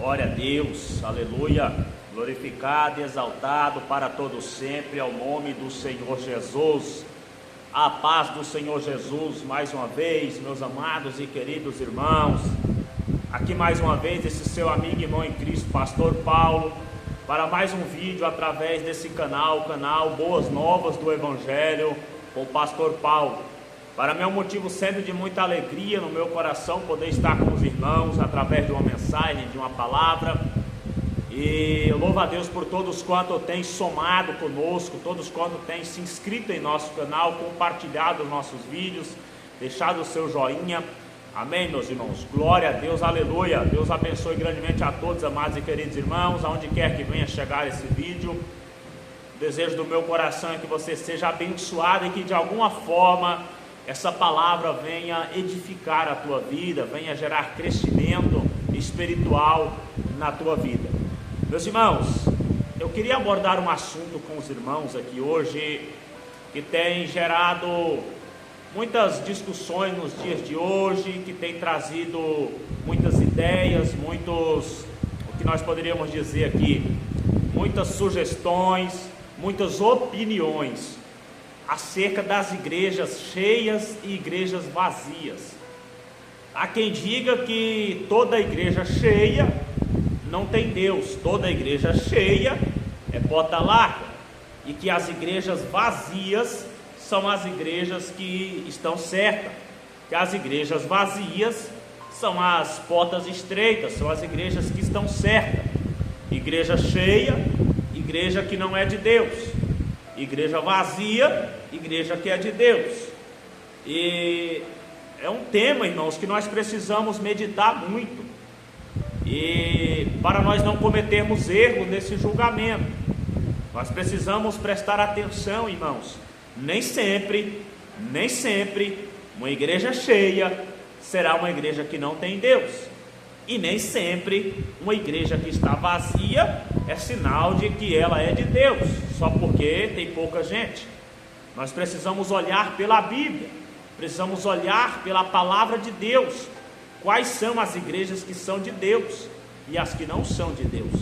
Glória a Deus, aleluia, glorificado e exaltado para todos sempre, ao nome do Senhor Jesus. A paz do Senhor Jesus, mais uma vez, meus amados e queridos irmãos. Aqui mais uma vez, esse seu amigo e irmão em Cristo, Pastor Paulo, para mais um vídeo através desse canal, o canal Boas Novas do Evangelho, com o Pastor Paulo. Para mim é um motivo sempre de muita alegria no meu coração poder estar com os irmãos através de uma mensagem, de uma palavra. E eu louvo a Deus por todos quanto têm somado conosco, todos quanto têm se inscrito em nosso canal, compartilhado os nossos vídeos, deixado o seu joinha. Amém, meus irmãos? Glória a Deus, aleluia. Deus abençoe grandemente a todos, amados e queridos irmãos, aonde quer que venha chegar esse vídeo. O desejo do meu coração é que você seja abençoado e que de alguma forma essa palavra venha edificar a tua vida, venha gerar crescimento espiritual na tua vida. Meus irmãos, eu queria abordar um assunto com os irmãos aqui hoje, que tem gerado muitas discussões nos dias de hoje, que tem trazido muitas ideias, o que nós poderíamos dizer aqui, muitas sugestões, muitas opiniões acerca das igrejas cheias e igrejas vazias. Há quem diga que toda igreja cheia não tem Deus, toda igreja cheia é porta larga, e que as igrejas vazias são as igrejas que estão certas, que as igrejas vazias são as portas estreitas, são as igrejas que estão certas. Igreja cheia, igreja que não é de Deus. Igreja vazia, igreja que é de Deus. E é um tema, irmãos, que nós precisamos meditar muito, e para nós não cometermos erros nesse julgamento, nós precisamos prestar atenção, irmãos. Nem sempre uma igreja cheia será uma igreja que não tem Deus, e nem sempre uma igreja que está vazia é sinal de que ela é de Deus, só porque tem pouca gente. Nós precisamos olhar pela Bíblia, precisamos olhar pela palavra de Deus, quais são as igrejas que são de Deus e as que não são de Deus.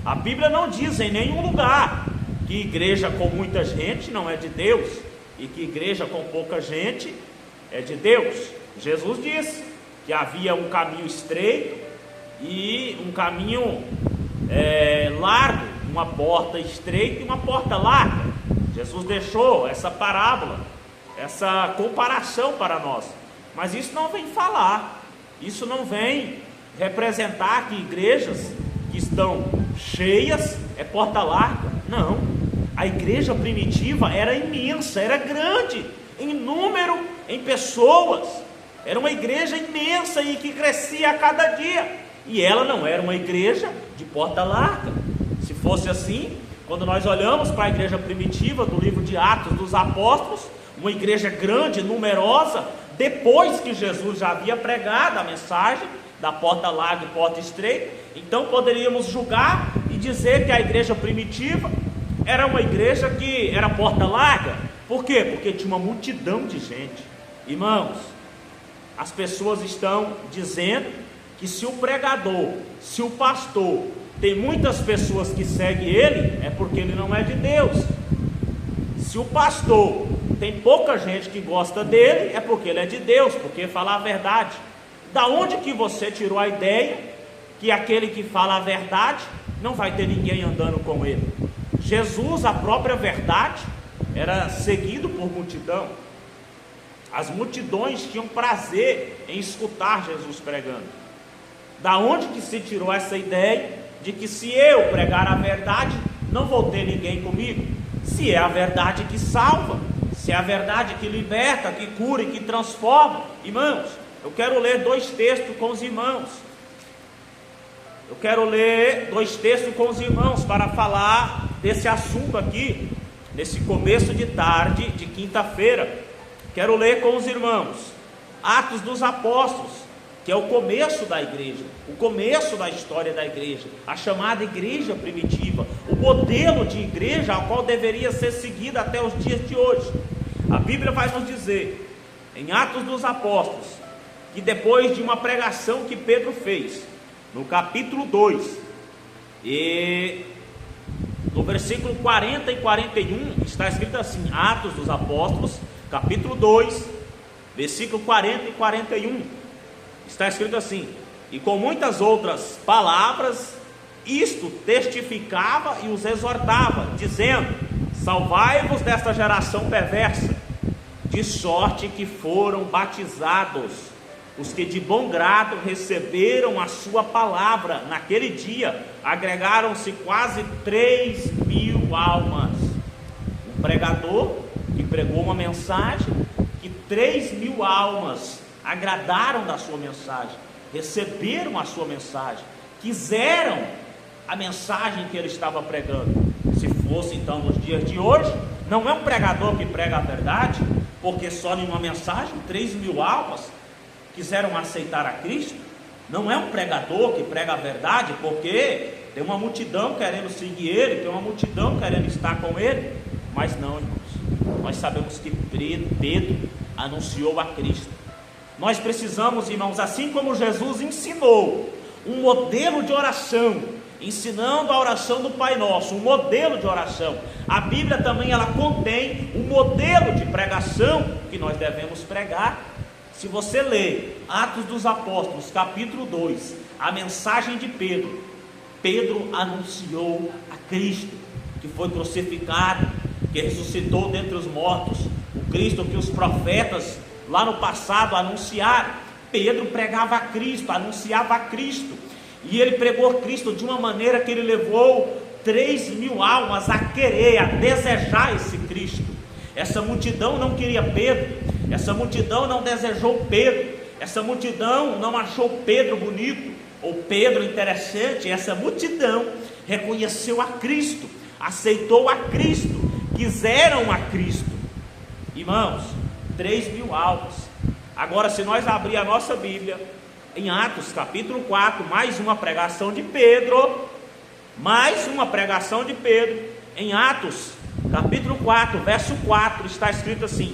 A Bíblia não diz em nenhum lugar que igreja com muita gente não é de Deus e que igreja com pouca gente é de Deus. Jesus disse que havia um caminho estreito e um caminho largo, uma porta estreita e uma porta larga. Jesus deixou essa parábola, essa comparação para nós, mas isso não vem falar, isso não vem representar que igrejas que estão cheias é porta larga. Não, a igreja primitiva era imensa, era grande em número, em pessoas, era uma igreja imensa e que crescia a cada dia, e ela não era uma igreja de porta larga. Se fosse assim, quando nós olhamos para a igreja primitiva do livro de Atos dos Apóstolos, uma igreja grande, numerosa, depois que Jesus já havia pregado a mensagem da porta larga e porta estreita, então poderíamos julgar e dizer que a igreja primitiva era uma igreja que era porta larga. Por quê? Porque tinha uma multidão de gente. Irmãos, as pessoas estão dizendo que se o pregador, se o pastor tem muitas pessoas que seguem ele, é porque ele não é de Deus. Se o pastor tem pouca gente que gosta dele, é porque ele é de Deus, porque fala a verdade. Da onde que você tirou a ideia que aquele que fala a verdade não vai ter ninguém andando com ele? Jesus, a própria verdade, era seguido por multidão. As multidões tinham prazer em escutar Jesus pregando. Da onde que se tirou essa ideia de que se eu pregar a verdade, não vou ter ninguém comigo? Se é a verdade que salva, se é a verdade que liberta, que cura e que transforma. Irmãos, eu quero ler dois textos com os irmãos. Para falar desse assunto aqui, nesse começo de tarde de quinta-feira. Quero ler com os irmãos Atos dos Apóstolos, que é o começo da igreja, o começo da história da igreja, a chamada igreja primitiva, o modelo de igreja ao qual deveria ser seguida até os dias de hoje. A Bíblia vai nos dizer, em Atos dos Apóstolos, que depois de uma pregação que Pedro fez, no capítulo 2, e no versículo 40 e 41, está escrito assim, Atos dos Apóstolos, capítulo 2, versículo 40 e 41, está escrito assim: e com muitas outras palavras, isto testificava e os exortava, dizendo: salvai-vos desta geração perversa. De sorte que foram batizados os que de bom grado receberam a sua palavra. Naquele dia agregaram-se quase 3.000 almas. Um pregador que pregou uma mensagem, que 3.000 almas agradaram da sua mensagem, receberam a sua mensagem, quiseram a mensagem que ele estava pregando. Se fosse então nos dias de hoje, não é um pregador que prega a verdade, porque só em uma mensagem 3.000 almas quiseram aceitar a Cristo. Não é um pregador que prega a verdade, porque tem uma multidão querendo seguir ele, tem uma multidão querendo estar com ele. Mas não, irmãos, nós sabemos que Pedro anunciou a Cristo. Nós precisamos, irmãos, assim como Jesus ensinou um modelo de oração, ensinando a oração do Pai Nosso, um modelo de oração, a Bíblia também ela contém um modelo de pregação que nós devemos pregar. Se você ler Atos dos Apóstolos, capítulo 2, a mensagem de Pedro, Pedro anunciou a Cristo, que foi crucificado, que ressuscitou dentre os mortos, o Cristo que os profetas lá no passado anunciaram. Pedro pregava a Cristo, anunciava a Cristo, e ele pregou Cristo de uma maneira que ele levou 3.000 almas a querer, a desejar esse Cristo. Essa multidão não queria Pedro, essa multidão não desejou Pedro, essa multidão não achou Pedro bonito, ou Pedro interessante. Essa multidão reconheceu a Cristo, aceitou a Cristo, quiseram a Cristo. Irmãos, 3.000 almas. Agora, se nós abrir a nossa Bíblia, em Atos capítulo 4, mais uma pregação de Pedro, em Atos capítulo 4, verso 4, está escrito assim: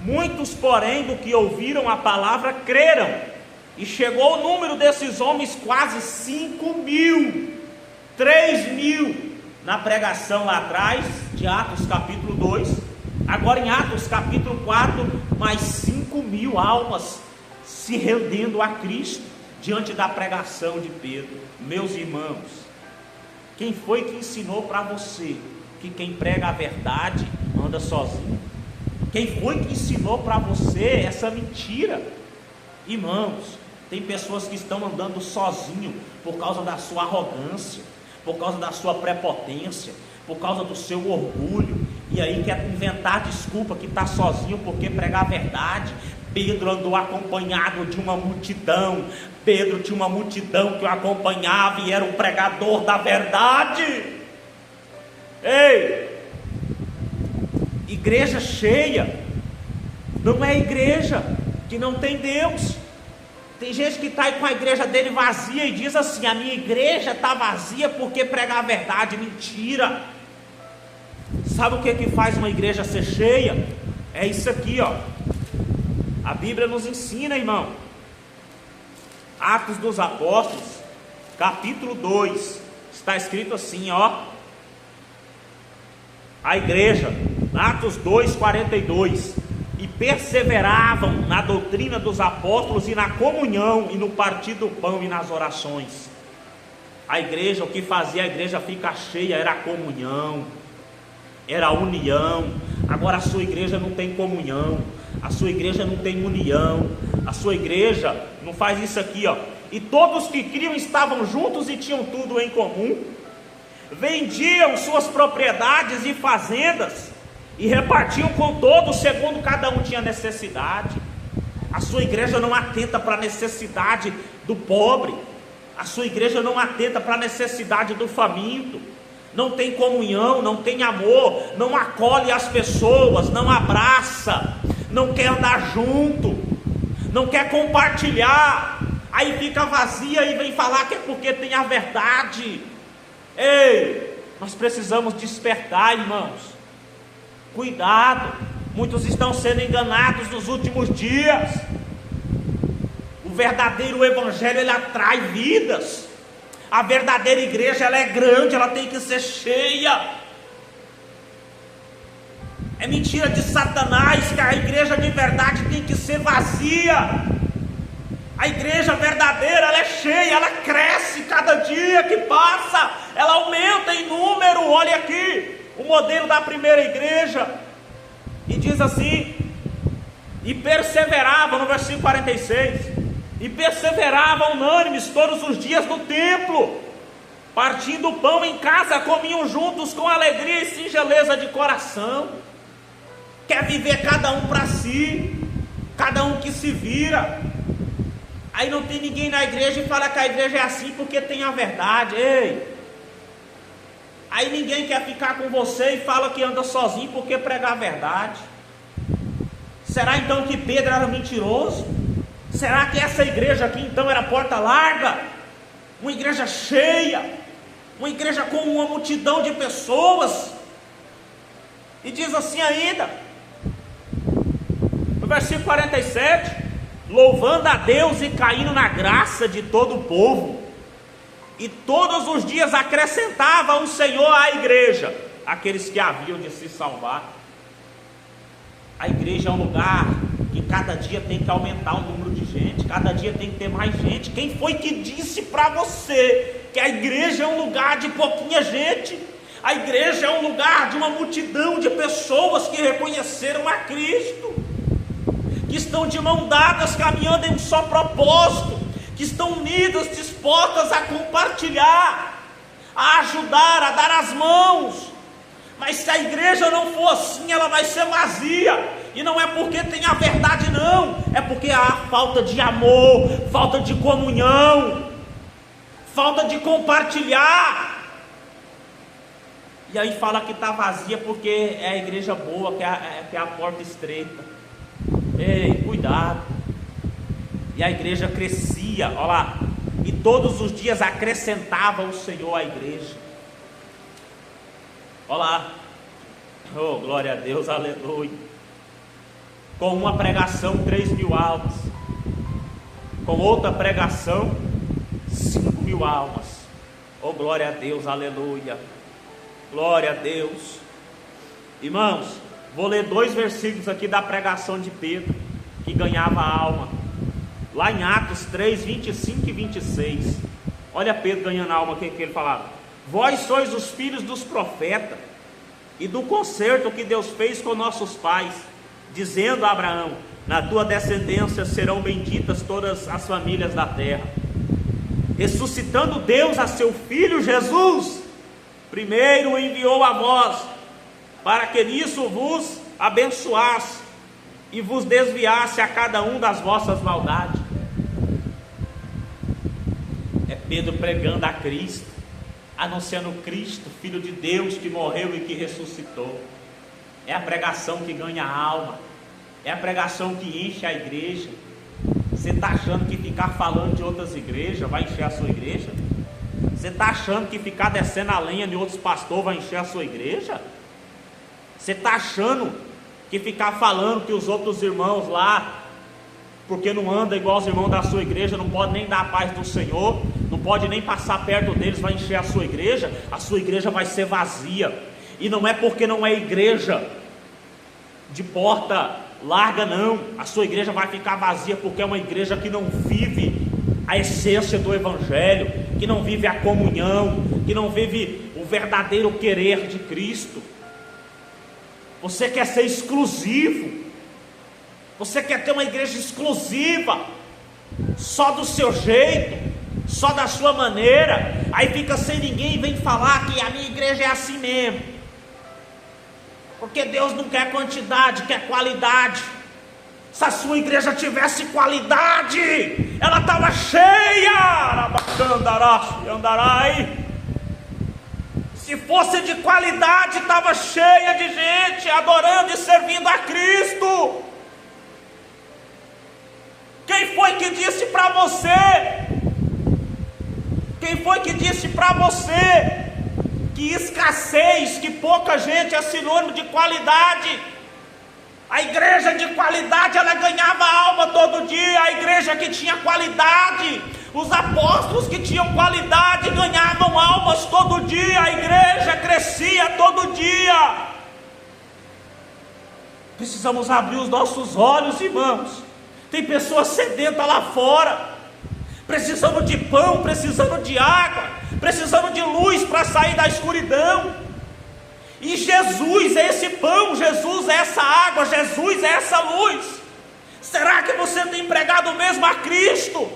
muitos, porém, do que ouviram a palavra, creram, e chegou o número desses homens quase 5.000, 3.000 na pregação lá atrás, de Atos capítulo 2, agora em Atos capítulo 4, mais 5.000 almas se rendendo a Cristo, diante da pregação de Pedro. Meus irmãos, quem foi que ensinou para você que quem prega a verdade anda sozinho? Quem foi que ensinou para você essa mentira? Irmãos, tem pessoas que estão andando sozinho por causa da sua arrogância, por causa da sua prepotência, por causa do seu orgulho, e aí quer inventar desculpa que está sozinho porque pregar a verdade. Pedro andou acompanhado de uma multidão. Pedro tinha uma multidão que o acompanhava e era o pregador da verdade. Ei, igreja cheia não é igreja que não tem Deus. Tem gente que está aí com a igreja dele vazia e diz assim: a minha igreja está vazia porque prega a verdade. Mentira. Sabe o que faz uma igreja ser cheia? É isso aqui, ó. A Bíblia nos ensina, irmão. Atos dos Apóstolos, capítulo 2, está escrito assim, ó. A igreja, Atos 2, 42. E perseveravam na doutrina dos apóstolos e na comunhão, e no partir do pão e nas orações. A igreja, o que fazia a igreja ficar cheia era a comunhão, era a união. Agora a sua igreja não tem comunhão, a sua igreja não tem união, a sua igreja não faz isso aqui, ó. E todos que criam estavam juntos e tinham tudo em comum, vendiam suas propriedades e fazendas e repartiam com todos segundo cada um tinha necessidade. A sua igreja não atenta para a necessidade do pobre, a sua igreja não atenta para a necessidade do faminto, não tem comunhão, não tem amor, não acolhe as pessoas, não abraça, não quer andar junto, não quer compartilhar, aí fica vazia e vem falar que é porque tem a verdade. Ei, nós precisamos despertar, irmãos. Cuidado, muitos estão sendo enganados nos últimos dias. O verdadeiro evangelho, ele atrai vidas. A verdadeira igreja, ela é grande, ela tem que ser cheia. É mentira de Satanás que a igreja de verdade tem que ser vazia. A igreja verdadeira, ela é cheia, ela cresce cada dia que passa, ela aumenta em número. Olha aqui o modelo da primeira igreja, e diz assim: e perseveravam, no versículo 46, e perseveravam unânimes todos os dias no templo, partindo o pão em casa, comiam juntos com alegria e singeleza de coração. Quer viver cada um para si, cada um que se vira. Aí não tem ninguém na igreja e fala que a igreja é assim porque tem a verdade. Ei, aí ninguém quer ficar com você e fala que anda sozinho porque prega a verdade. Será então que Pedro era mentiroso? Será que essa igreja aqui então era porta larga? Uma igreja cheia, uma igreja com uma multidão de pessoas? E diz assim ainda, no versículo 47, louvando a Deus e caindo na graça de todo o povo, e todos os dias acrescentava o Senhor à igreja aqueles que haviam de se salvar. A igreja é um lugar que cada dia tem que aumentar o número de gente, cada dia tem que ter mais gente. Quem foi que disse para você que a igreja é um lugar de pouquinha gente? A igreja é um lugar de uma multidão de pessoas que reconheceram a Cristo, que estão de mão dadas, caminhando em um só propósito, que estão unidas, dispostas a compartilhar, a ajudar, a dar as mãos. Mas se a igreja não for assim, ela vai ser vazia. E não é porque tem a verdade não, é porque há falta de amor, falta de comunhão, falta de compartilhar. E aí fala que está vazia porque é a igreja boa, que é a porta estreita. Ei, cuidado. E a igreja crescia, olha lá, e todos os dias acrescentava o Senhor à igreja. Olha lá, oh glória a Deus, aleluia. Com uma pregação 3.000 almas, com outra pregação 5.000 almas. Oh glória a Deus, aleluia, glória a Deus. Irmãos, vou ler 2 versículos aqui da pregação de Pedro, que ganhava a alma, lá em Atos 3, 25 e 26. Olha Pedro ganhando a alma, o que ele falava: vós sois os filhos dos profetas, e do concerto que Deus fez com nossos pais, dizendo a Abraão: na tua descendência serão benditas todas as famílias da terra. Ressuscitando Deus a seu Filho Jesus, primeiro o enviou a vós, para que nisso vos abençoasse, e vos desviasse a cada um das vossas maldades. É Pedro pregando a Cristo, anunciando Cristo, Filho de Deus, que morreu e que ressuscitou. É a pregação que ganha a alma, é a pregação que enche a igreja. Você está achando que ficar falando de outras igrejas vai encher a sua igreja? Você está achando que ficar descendo a lenha de outros pastores vai encher a sua igreja? Você está achando que ficar falando que os outros irmãos lá, porque não anda igual os irmãos da sua igreja, não pode nem dar a paz do Senhor, não pode nem passar perto deles, vai encher a sua igreja? A sua igreja vai ser vazia. E não é porque não é igreja de porta larga não, a sua igreja vai ficar vazia porque é uma igreja que não vive a essência do evangelho, que não vive a comunhão, que não vive o verdadeiro querer de Cristo. Você quer ser exclusivo, você quer ter uma igreja exclusiva, só do seu jeito, só da sua maneira, aí fica sem ninguém e vem falar que a minha igreja é assim mesmo, porque Deus não quer quantidade, quer qualidade. Se a sua igreja tivesse qualidade, ela estava cheia, se fosse de qualidade, estava cheia de gente adorando e servindo a Cristo. Quem foi que disse para você? Quem foi que disse para você que escassez, que pouca gente é sinônimo de qualidade? A igreja de qualidade, ela ganhava alma todo dia. A igreja que tinha qualidade, os apóstolos que tinham qualidade ganhavam almas todo dia. A igreja crescia todo dia. Precisamos abrir os nossos olhos, irmãos. Tem pessoas sedentas lá fora, precisando de pão, precisando de água, precisando de luz para sair da escuridão. E Jesus é esse pão, Jesus é essa água, Jesus é essa luz. Será que você tem pregado mesmo a Cristo?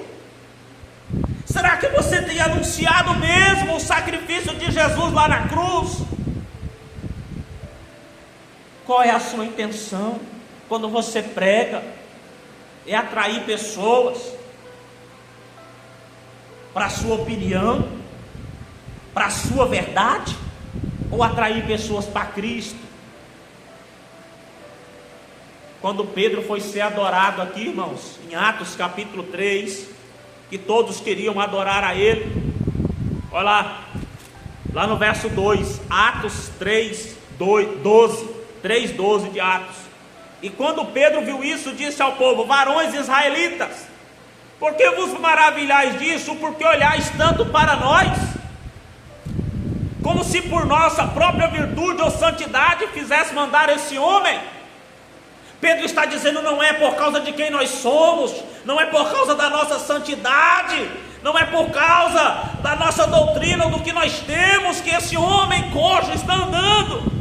Será que você tem anunciado mesmo o sacrifício de Jesus lá na cruz? Qual é a sua intenção quando você prega? É atrair pessoas para a sua opinião, para a sua verdade? Ou atrair pessoas para Cristo? Quando Pedro foi ser adorado aqui, irmãos, em Atos capítulo 3, que todos queriam adorar a ele, olha lá no verso 2, Atos 3:12 de Atos. E quando Pedro viu isso, disse ao povo: varões israelitas, por que vos maravilhais disso? Porque olhais tanto para nós, como se por nossa própria virtude ou santidade fizesse mandar esse homem? Pedro está dizendo: não é por causa de quem nós somos, não é por causa da nossa santidade, não é por causa da nossa doutrina ou do que nós temos que esse homem coxo está andando.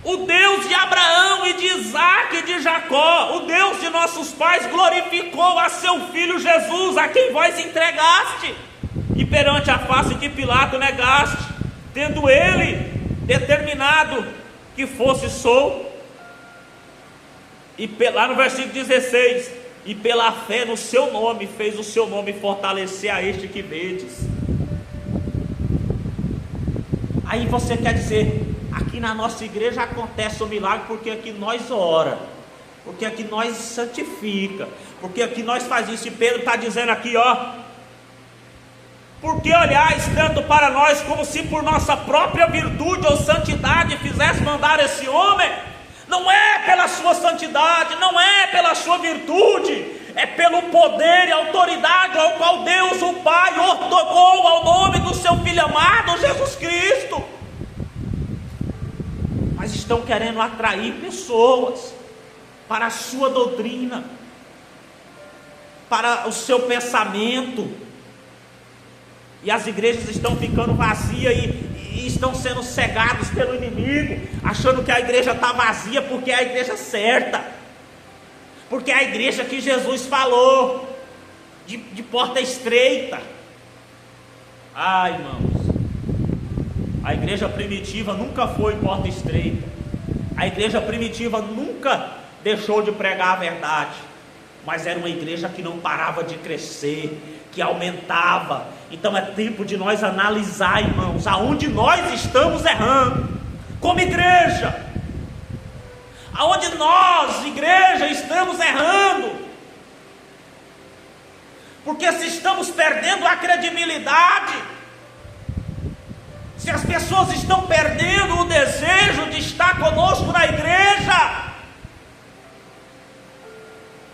O Deus de Abraão e de Isaac e de Jacó, o Deus de nossos pais, glorificou a seu filho Jesus, a quem vós entregaste e perante a face de Pilato negaste, tendo ele determinado que fosse solto. E lá no versículo 16: e pela fé no seu nome, fez o seu nome fortalecer a este que vedes. Aí você quer dizer: aqui na nossa igreja acontece o milagre porque aqui nós ora, porque aqui nós santifica, porque aqui nós faz isso. E Pedro está dizendo aqui, ó: porque olhais tanto para nós, como se por nossa própria virtude ou santidade fizesse mandar esse homem? Não é pela sua santidade, não é pela sua virtude, é pelo poder e autoridade ao qual Deus o Pai ortogou ao nome do seu Filho amado, Jesus Cristo. Mas estão querendo atrair pessoas para a sua doutrina, para o seu pensamento, e as igrejas estão ficando vazias e estão sendo cegados pelo inimigo, achando que a igreja está vazia porque é a igreja certa, porque é a igreja que Jesus falou, de porta estreita. Ah, irmãos, a igreja primitiva nunca foi porta estreita, a igreja primitiva nunca deixou de pregar a verdade, mas era uma igreja que não parava de crescer, que aumentava. Então é tempo de nós analisar, irmãos, aonde nós estamos errando como igreja, aonde nós, igreja, estamos errando, porque se estamos perdendo a credibilidade, se as pessoas estão perdendo o desejo de estar conosco na igreja,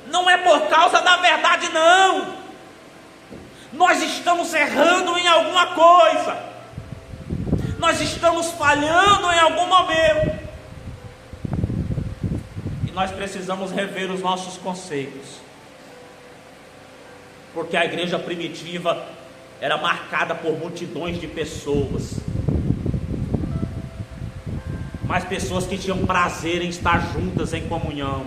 não é por causa da verdade, não. Nós estamos errando em alguma coisa, nós estamos falhando em algum momento, e nós precisamos rever os nossos conceitos, porque a igreja primitiva era marcada por multidões de pessoas, mas pessoas que tinham prazer em estar juntas em comunhão,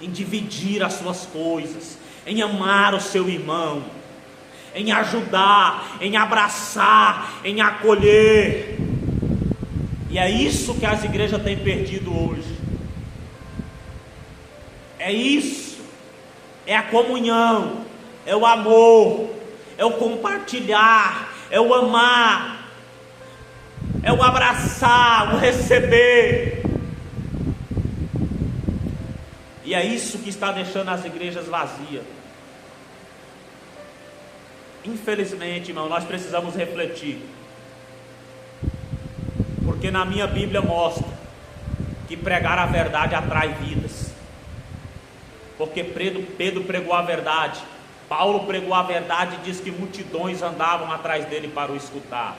em dividir as suas coisas, em amar o seu irmão, em ajudar, em abraçar, em acolher. E é isso que as igrejas têm perdido hoje. É isso, é a comunhão, é o amor, é o compartilhar, é o amar, é o abraçar, o receber. E é isso que está deixando as igrejas vazias. Infelizmente, irmão, nós precisamos refletir, porque na minha Bíblia mostra que pregar a verdade atrai vidas, porque Pedro pregou a verdade, Paulo pregou a verdade e diz que multidões andavam atrás dele para o escutar.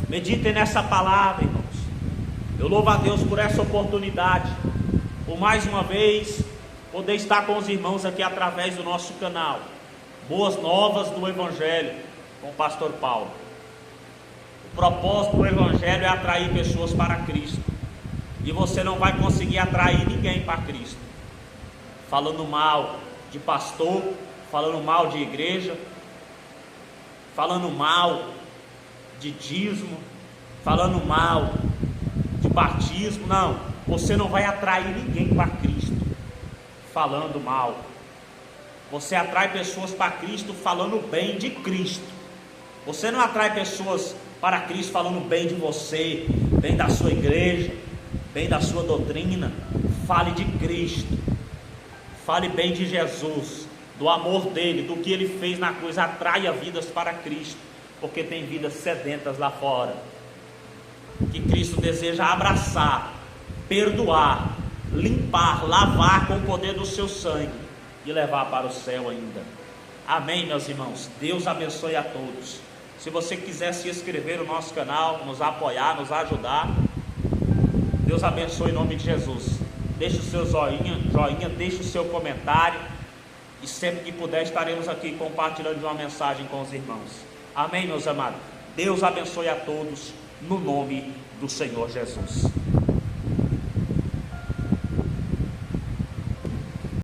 Meditem nessa palavra, irmãos. Eu louvo a Deus por essa oportunidade, por mais uma vez poder estar com os irmãos aqui através do nosso canal, Boas Novas do Evangelho, com o pastor Paulo. O propósito do Evangelho é atrair pessoas para Cristo, e você não vai conseguir atrair ninguém para Cristo falando mal de pastor, falando mal de igreja, falando mal de dízimo, falando mal de batismo. Não, você não vai atrair ninguém para Cristo falando mal. Você atrai pessoas para Cristo falando bem de Cristo. Você não atrai pessoas para Cristo falando bem de você, bem da sua igreja, bem da sua doutrina. Fale de Cristo, fale bem de Jesus, do amor dele, do que ele fez na cruz. Atraia vidas para Cristo, porque tem vidas sedentas lá fora, que Cristo deseja abraçar, perdoar, limpar, lavar com o poder do seu sangue e levar para o céu ainda. Amém, meus irmãos. Deus abençoe a todos. Se você quiser se inscrever no nosso canal, nos apoiar, nos ajudar, Deus abençoe em nome de Jesus. Deixe o seu joinha, deixe o seu comentário, e sempre que puder estaremos aqui compartilhando uma mensagem com os irmãos. Amém, meus amados. Deus abençoe a todos no nome do Senhor Jesus.